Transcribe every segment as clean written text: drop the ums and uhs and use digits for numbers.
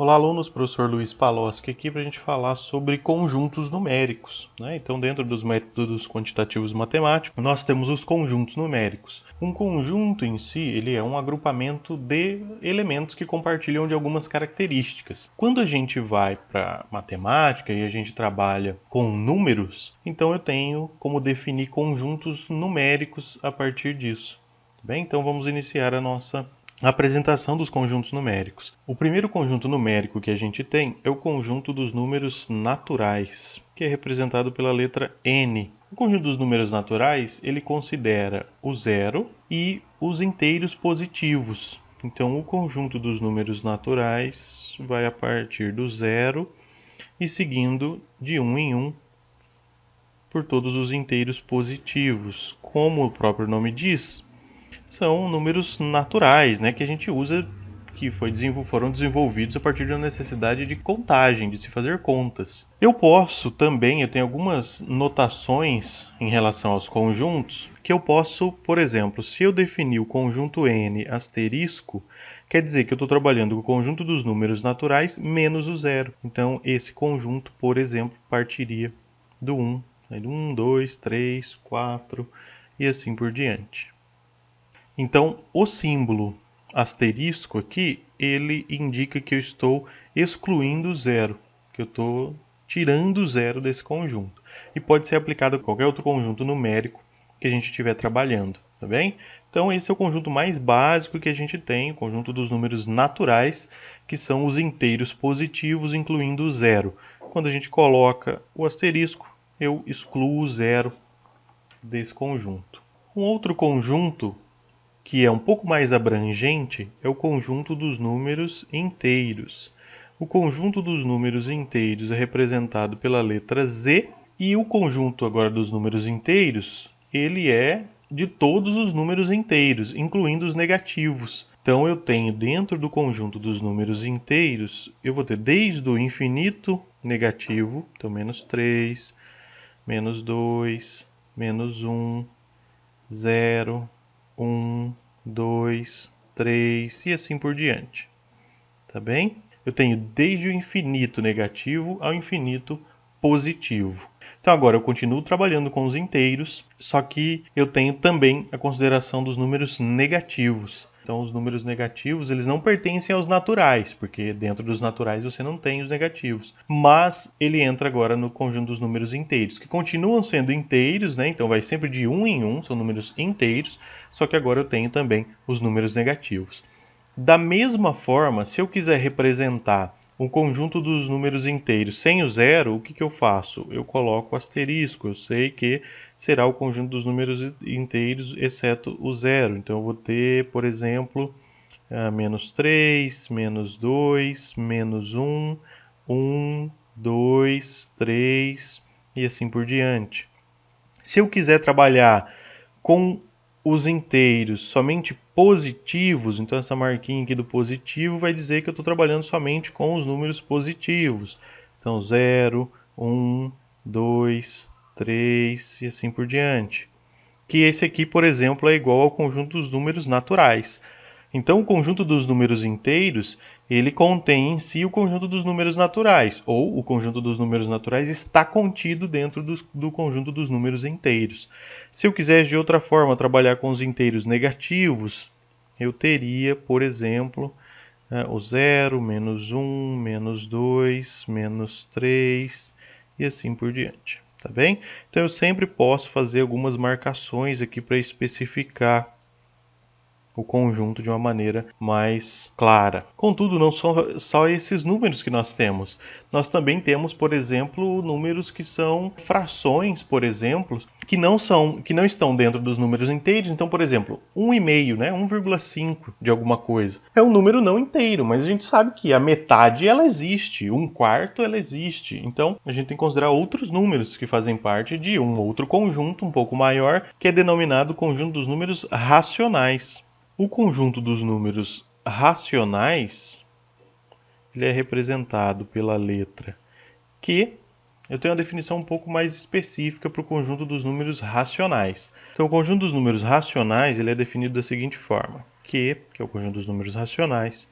Olá, alunos, professor Luiz Paloski aqui para a gente falar sobre conjuntos numéricos, né? Então, dentro dos métodos quantitativos matemáticos, nós temos os conjuntos numéricos. Um conjunto em si, ele é um agrupamento de elementos que compartilham de algumas características. Quando a gente vai para matemática e a gente trabalha com números, então eu tenho como definir conjuntos numéricos a partir disso. Bem, então vamos iniciar a nossa apresentação dos conjuntos numéricos. O primeiro conjunto numérico que a gente tem é o conjunto dos números naturais, que é representado pela letra N. O conjunto dos números naturais, ele considera o zero e os inteiros positivos. Então, o conjunto dos números naturais vai a partir do zero e seguindo de 1 em 1 por todos os inteiros positivos. Como o próprio nome diz, são números naturais, né, que a gente usa, que foram desenvolvidos a partir da necessidade de contagem, de se fazer contas. Eu tenho algumas notações em relação aos conjuntos, que eu posso, por exemplo, se eu definir o conjunto n asterisco, quer dizer que eu estou trabalhando com o conjunto dos números naturais menos o zero. Então, esse conjunto, por exemplo, partiria do 1, aí do 1, 2, 3, 4 e assim por diante. Então, o símbolo asterisco aqui, ele indica que eu estou excluindo o zero, que eu estou tirando o zero desse conjunto. E pode ser aplicado a qualquer outro conjunto numérico que a gente estiver trabalhando, tá bem? Então, esse é o conjunto mais básico que a gente tem, o conjunto dos números naturais, que são os inteiros positivos, incluindo o zero. Quando a gente coloca o asterisco, eu excluo o zero desse conjunto. Um outro conjunto que é um pouco mais abrangente, é o conjunto dos números inteiros. O conjunto dos números inteiros é representado pela letra Z, e o conjunto agora dos números inteiros, ele é de todos os números inteiros, incluindo os negativos. Então eu tenho dentro do conjunto dos números inteiros, eu vou ter desde o infinito negativo, então menos 3, menos 2, menos 1, 0, 1, 2, 3 e assim por diante. Tá bem? Eu tenho desde o infinito negativo ao infinito positivo. Então agora eu continuo trabalhando com os inteiros, só que eu tenho também a consideração dos números negativos. Então os números negativos, eles não pertencem aos naturais, porque dentro dos naturais você não tem os negativos. Mas ele entra agora no conjunto dos números inteiros, que continuam sendo inteiros, né? Então vai sempre de 1 em 1, são números inteiros, só que agora eu tenho também os números negativos. Da mesma forma, se eu quiser representar um conjunto dos números inteiros sem o zero, o que eu faço? Eu coloco asterisco, eu sei que será o conjunto dos números inteiros, exceto o zero. Então eu vou ter, por exemplo, menos 3, menos 2, menos 1, 1, 2, 3 e assim por diante. Se eu quiser trabalhar com os inteiros somente positivos, então essa marquinha aqui do positivo vai dizer que eu estou trabalhando somente com os números positivos. Então 0, 1, 2, 3 e assim por diante. Que esse aqui, por exemplo, é igual ao conjunto dos números naturais. Então, o conjunto dos números inteiros, ele contém em si o conjunto dos números naturais, ou o conjunto dos números naturais está contido dentro do conjunto dos números inteiros. Se eu quisesse de outra forma trabalhar com os inteiros negativos, eu teria, por exemplo, o 0, menos 1, menos 2, menos 3 e assim por diante. Tá bem? Então eu sempre posso fazer algumas marcações aqui para especificar o conjunto de uma maneira mais clara. Contudo, não são só esses números que nós temos. Nós também temos, por exemplo, números que são frações, por exemplo, que não estão dentro dos números inteiros. Então, por exemplo, 1,5, né? 1,5 de alguma coisa. É um número não inteiro, mas a gente sabe que a metade ela existe, 1/4 ela existe. Então, a gente tem que considerar outros números que fazem parte de um outro conjunto um pouco maior, que é denominado conjunto dos números racionais. O conjunto dos números racionais, ele é representado pela letra Q. Eu tenho uma definição um pouco mais específica para o conjunto dos números racionais. Então, o conjunto dos números racionais ele é definido da seguinte forma. Q, que é o conjunto dos números racionais,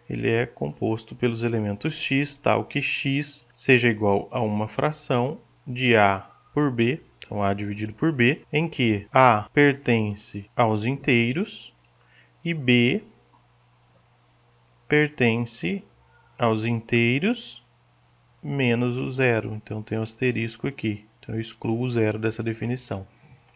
ele é composto pelos elementos x, tal que x seja igual a uma fração de a por b, então a dividido por b, em que a pertence aos inteiros e b pertence aos inteiros menos o zero. Então tem um asterisco aqui. Então eu excluo o zero dessa definição.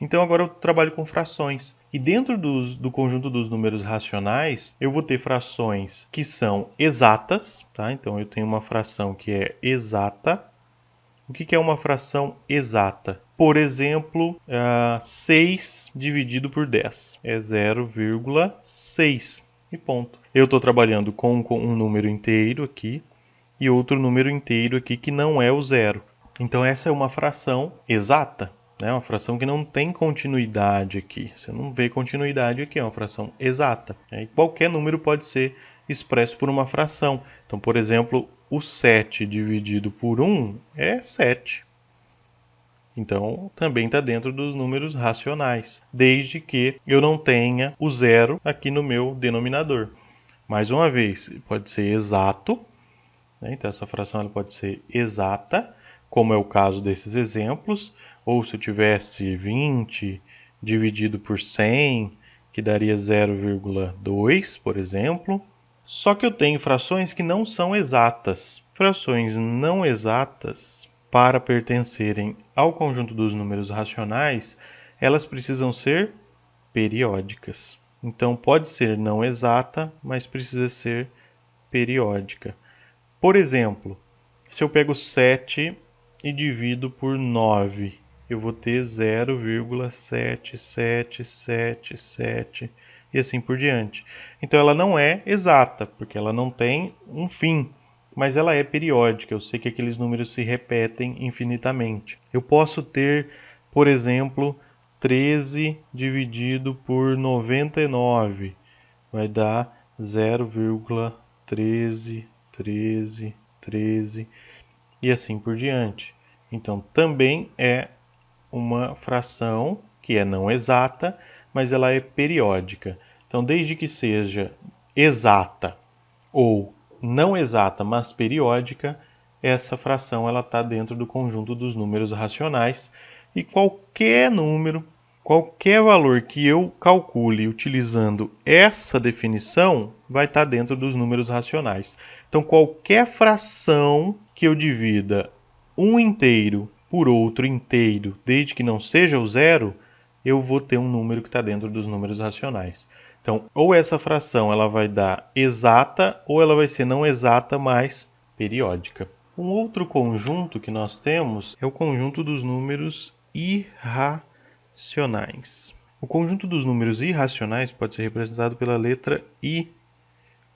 Então agora eu trabalho com frações. E dentro do conjunto dos números racionais, eu vou ter frações que são exatas, tá? Então eu tenho uma fração que é exata. O que é uma fração exata? Por exemplo, 6 dividido por 10 é 0,6 e ponto. Eu estou trabalhando com um número inteiro aqui e outro número inteiro aqui que não é o zero. Então essa é uma fração exata, né? Uma fração que não tem continuidade aqui. Você não vê continuidade aqui, é uma fração exata. E qualquer número pode ser expresso por uma fração. Então, por exemplo, o 7 dividido por 1 é 7. Então, também está dentro dos números racionais, desde que eu não tenha o zero aqui no meu denominador. Mais uma vez, pode ser exato, né? Então essa fração ela pode ser exata, como é o caso desses exemplos, ou se eu tivesse 20 dividido por 100, que daria 0,2, por exemplo. Só que eu tenho frações que não são exatas. Frações não exatas, para pertencerem ao conjunto dos números racionais, elas precisam ser periódicas. Então pode ser não exata, mas precisa ser periódica. Por exemplo, se eu pego 7 e divido por 9, eu vou ter 0,7777 e assim por diante. Então ela não é exata, porque ela não tem um fim, mas ela é periódica. Eu sei que aqueles números se repetem infinitamente. Eu posso ter, por exemplo, 13 dividido por 99, vai dar 0,1313 e assim por diante. Então também é uma fração que é não exata, mas ela é periódica. Então desde que seja exata ou não exata, mas periódica, essa fração ela está dentro do conjunto dos números racionais e qualquer número, qualquer valor que eu calcule utilizando essa definição vai estar dentro dos números racionais. Então qualquer fração que eu divida um inteiro por outro inteiro, desde que não seja o zero, eu vou ter um número que está dentro dos números racionais. Então, ou essa fração ela vai dar exata, ou ela vai ser não exata, mas periódica. Um outro conjunto que nós temos é o conjunto dos números irracionais. O conjunto dos números irracionais pode ser representado pela letra I,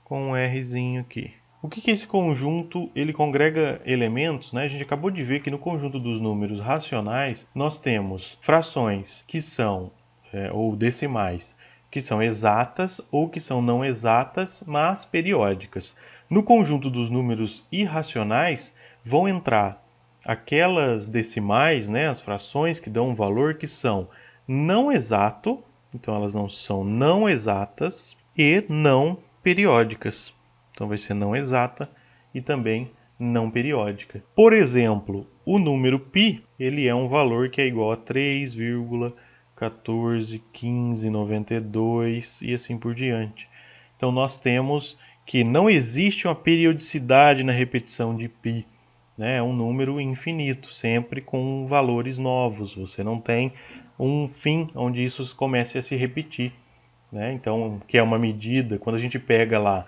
com um Rzinho aqui. O que é esse conjunto? Ele congrega elementos, né? A gente acabou de ver que no conjunto dos números racionais, nós temos frações que são, ou decimais, que são exatas ou que são não exatas, mas periódicas. No conjunto dos números irracionais, vão entrar aquelas decimais, né, as frações que dão um valor que são não exato, então elas não são não exatas, e não periódicas. Então vai ser não exata e também não periódica. Por exemplo, o número π, ele é um valor que é igual a 3,141592 e assim por diante. Então nós temos que não existe uma periodicidade na repetição de π. É um número infinito, sempre com valores novos. Você não tem um fim onde isso comece a se repetir. Então, que é uma medida, quando a gente pega lá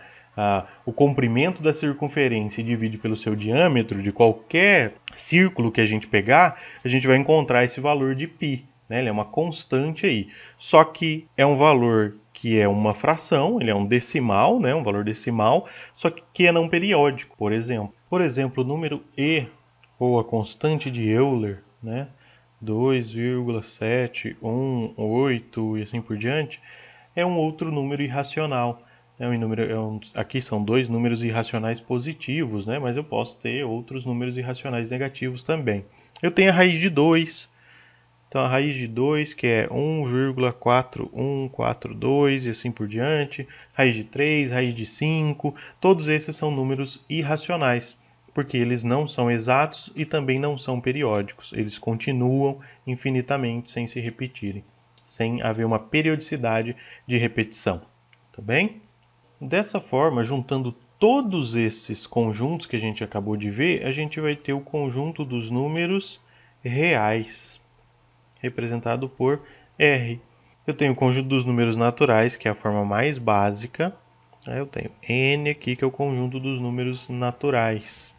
o comprimento da circunferência e divide pelo seu diâmetro de qualquer círculo que a gente pegar, a gente vai encontrar esse valor de π. Ele é uma constante aí. Só que é um valor que é uma fração, ele é um decimal, um valor decimal, só que é não periódico, por exemplo. Por exemplo, o número e, ou a constante de Euler, 2,718 e assim por diante, é um outro número irracional. Aqui são dois números irracionais positivos, mas eu posso ter outros números irracionais negativos também. Eu tenho a raiz de 2. Então, a raiz de 2, que é 1,4142 e assim por diante. Raiz de 3, raiz de 5, todos esses são números irracionais, porque eles não são exatos e também não são periódicos. Eles continuam infinitamente sem se repetirem, sem haver uma periodicidade de repetição. Tá bem? Dessa forma, juntando todos esses conjuntos que a gente acabou de ver, a gente vai ter o conjunto dos números reais, representado por R. Eu tenho o conjunto dos números naturais, que é a forma mais básica. Eu tenho N aqui, que é o conjunto dos números naturais.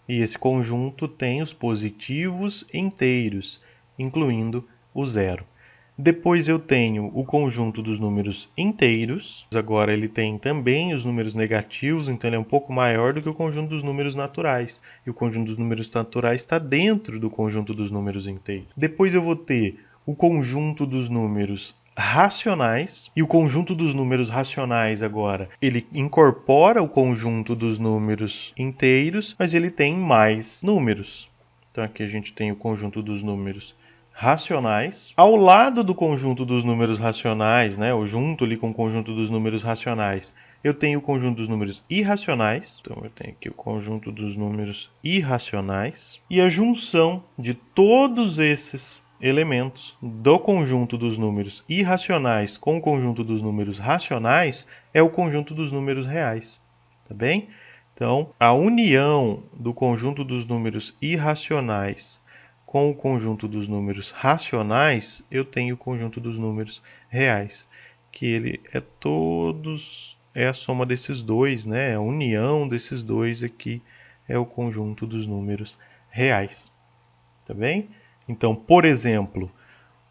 E esse conjunto tem os positivos inteiros, incluindo o zero. Depois eu tenho o conjunto dos números inteiros. Agora ele tem também os números negativos, então ele é um pouco maior do que o conjunto dos números naturais. E o conjunto dos números naturais está dentro do conjunto dos números inteiros. Depois eu vou ter o conjunto dos números racionais, e o conjunto dos números racionais agora, ele incorpora o conjunto dos números inteiros, mas ele tem mais números. Então aqui a gente tem o conjunto dos números racionais. Ao lado do conjunto dos números racionais, né, ou junto ali com o conjunto dos números racionais, eu tenho o conjunto dos números irracionais. Então eu tenho aqui o conjunto dos números irracionais. E a junção de todos esses elementos do conjunto dos números irracionais com o conjunto dos números racionais é o conjunto dos números reais. Tá bem? Então, a união do conjunto dos números irracionais com o conjunto dos números racionais, eu tenho o conjunto dos números reais, que ele é a soma desses dois, né? A união desses dois aqui é o conjunto dos números reais. Tá bem? Então, por exemplo,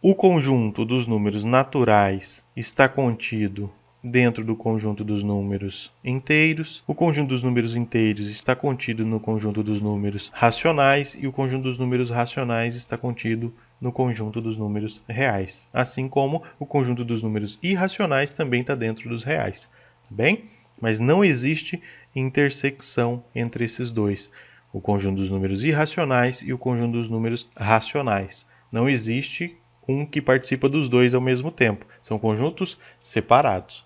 o conjunto dos números naturais está contido dentro do conjunto dos números inteiros, o conjunto dos números inteiros está contido no conjunto dos números racionais e o conjunto dos números racionais está contido no conjunto dos números reais, assim como o conjunto dos números irracionais também está dentro dos reais, tá bem? Mas não existe intersecção entre esses dois, o conjunto dos números irracionais e o conjunto dos números racionais. Não existe um que participa dos dois ao mesmo tempo. São conjuntos separados.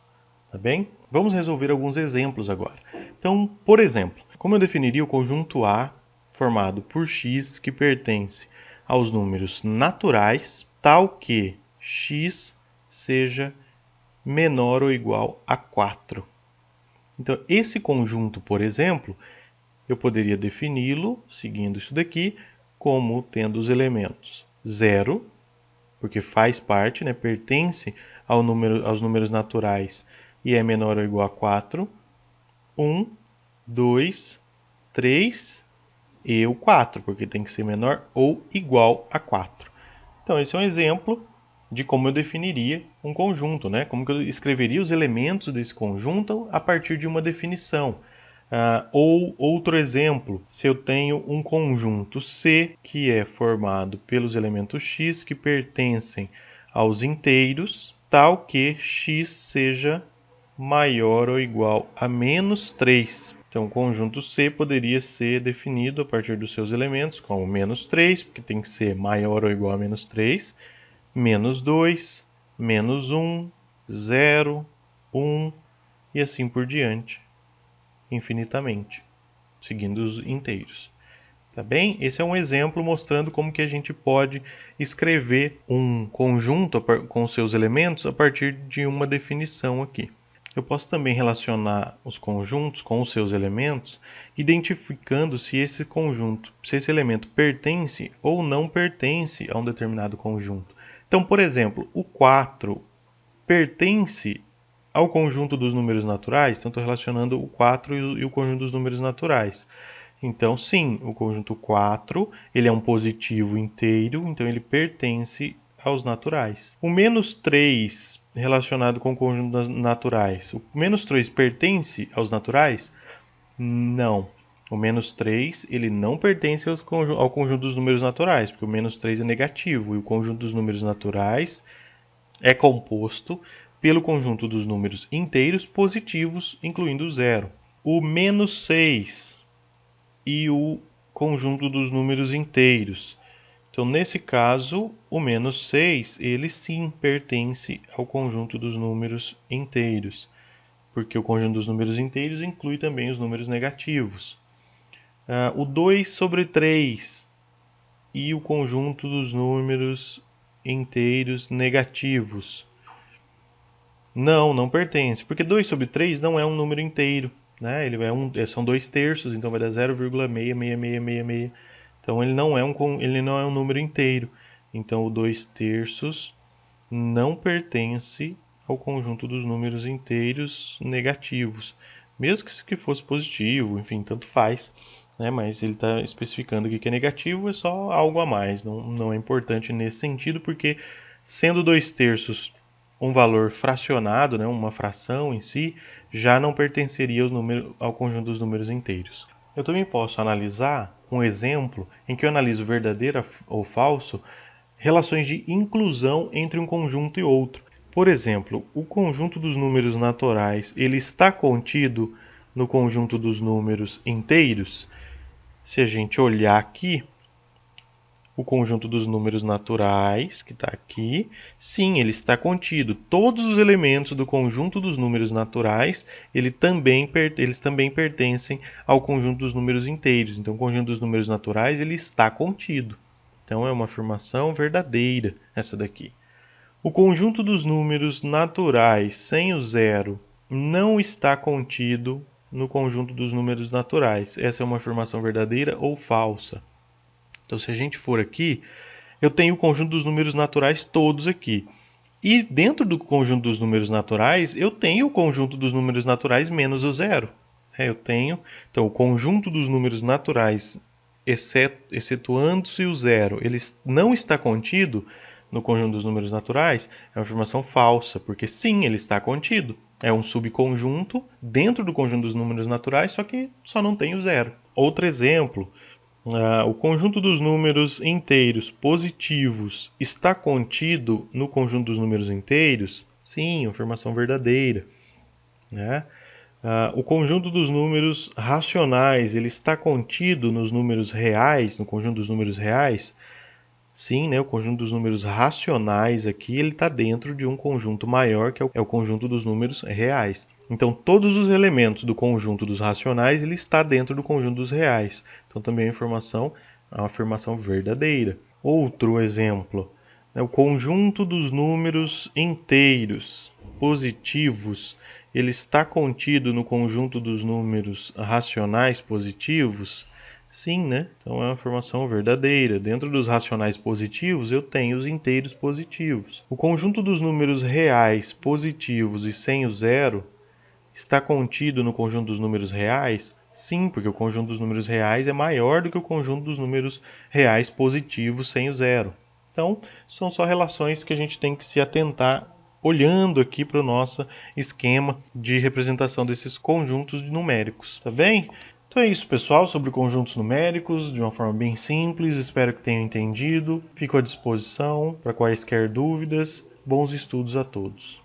Tá bem? Vamos resolver alguns exemplos agora. Então, por exemplo, como eu definiria o conjunto A formado por x que pertence aos números naturais, tal que x seja menor ou igual a 4. Então, esse conjunto, por exemplo, eu poderia defini-lo, seguindo isso daqui, como tendo os elementos 0, porque faz parte, né, pertence aos números naturais e é menor ou igual a 4, 1, 2, 3 e o 4, porque tem que ser menor ou igual a 4. Então, esse é um exemplo de como eu definiria um conjunto, né? Como que eu escreveria os elementos desse conjunto a partir de uma definição. Ou outro exemplo, se eu tenho um conjunto C que é formado pelos elementos x que pertencem aos inteiros, tal que x seja maior ou igual a menos 3. Então, o conjunto C poderia ser definido a partir dos seus elementos como menos 3, porque tem que ser maior ou igual a menos 3, menos 2, menos 1, 0, 1 e assim por diante, infinitamente, seguindo os inteiros. Tá bem? Esse é um exemplo mostrando como que a gente pode escrever um conjunto com seus elementos a partir de uma definição aqui. Eu posso também relacionar os conjuntos com os seus elementos, identificando se esse conjunto, se esse elemento pertence ou não pertence a um determinado conjunto. Então, por exemplo, o 4 pertence ao conjunto dos números naturais, então estou relacionando o 4 e o conjunto dos números naturais. Então, sim, o conjunto 4 ele é um positivo inteiro, então ele pertence aos naturais. O menos 3 relacionado com o conjunto das naturais, o menos 3 pertence aos naturais? Não. O menos 3 ele não pertence ao conjunto dos números naturais, porque o menos 3 é negativo, e o conjunto dos números naturais é composto pelo conjunto dos números inteiros positivos, incluindo o zero. O menos 6 e o conjunto dos números inteiros. Então, nesse caso, o menos 6, ele sim pertence ao conjunto dos números inteiros, porque o conjunto dos números inteiros inclui também os números negativos. O 2 sobre 3 e o conjunto dos números inteiros negativos. Não pertence, porque 2 sobre 3 não é um número inteiro, né? São 2 terços, então vai dar 0,66666. Então ele não é um número inteiro. Então o 2 terços não pertence ao conjunto dos números inteiros negativos. Mesmo que fosse positivo, enfim, tanto faz, né? Mas ele está especificando aqui que é negativo, é só algo a mais. Não é importante nesse sentido, porque sendo 2 terços um valor fracionado, né, uma fração em si, já não pertenceria ao conjunto dos números inteiros. Eu também posso analisar um exemplo em que eu analiso verdadeiro ou falso relações de inclusão entre um conjunto e outro. Por exemplo, o conjunto dos números naturais, ele está contido no conjunto dos números inteiros? Se a gente olhar aqui, o conjunto dos números naturais, que está aqui, sim, ele está contido. Todos os elementos do conjunto dos números naturais, eles também pertencem ao conjunto dos números inteiros. Então, o conjunto dos números naturais, ele está contido. Então, é uma afirmação verdadeira essa daqui. O conjunto dos números naturais sem o zero não está contido no conjunto dos números naturais. Essa é uma afirmação verdadeira ou falsa? Então, se a gente for aqui, eu tenho o conjunto dos números naturais todos aqui. E dentro do conjunto dos números naturais, eu tenho o conjunto dos números naturais menos o zero. Eu tenho, então, o conjunto dos números naturais, excetuando-se o zero, ele não está contido no conjunto dos números naturais. É uma afirmação falsa, porque sim, ele está contido. É um subconjunto dentro do conjunto dos números naturais, só que só não tem o zero. Outro exemplo. O conjunto dos números inteiros positivos está contido no conjunto dos números inteiros? Sim, afirmação verdadeira. Né? O conjunto dos números racionais, ele está contido nos números reais, no conjunto dos números reais? Sim, né? O conjunto dos números racionais aqui, ele está dentro de um conjunto maior, que é o conjunto dos números reais. Então, todos os elementos do conjunto dos racionais, ele está dentro do conjunto dos reais. Então, também é uma afirmação verdadeira. Outro exemplo, né? O conjunto dos números inteiros positivos, ele está contido no conjunto dos números racionais positivos? Sim, né? Então é uma afirmação verdadeira. Dentro dos racionais positivos, eu tenho os inteiros positivos. O conjunto dos números reais positivos e sem o zero está contido no conjunto dos números reais? Sim, porque o conjunto dos números reais é maior do que o conjunto dos números reais positivos sem o zero. Então, são só relações que a gente tem que se atentar olhando aqui para o nosso esquema de representação desses conjuntos numéricos, tá bem? Então é isso, pessoal, sobre conjuntos numéricos, de uma forma bem simples. Espero que tenham entendido. Fico à disposição para quaisquer dúvidas. Bons estudos a todos.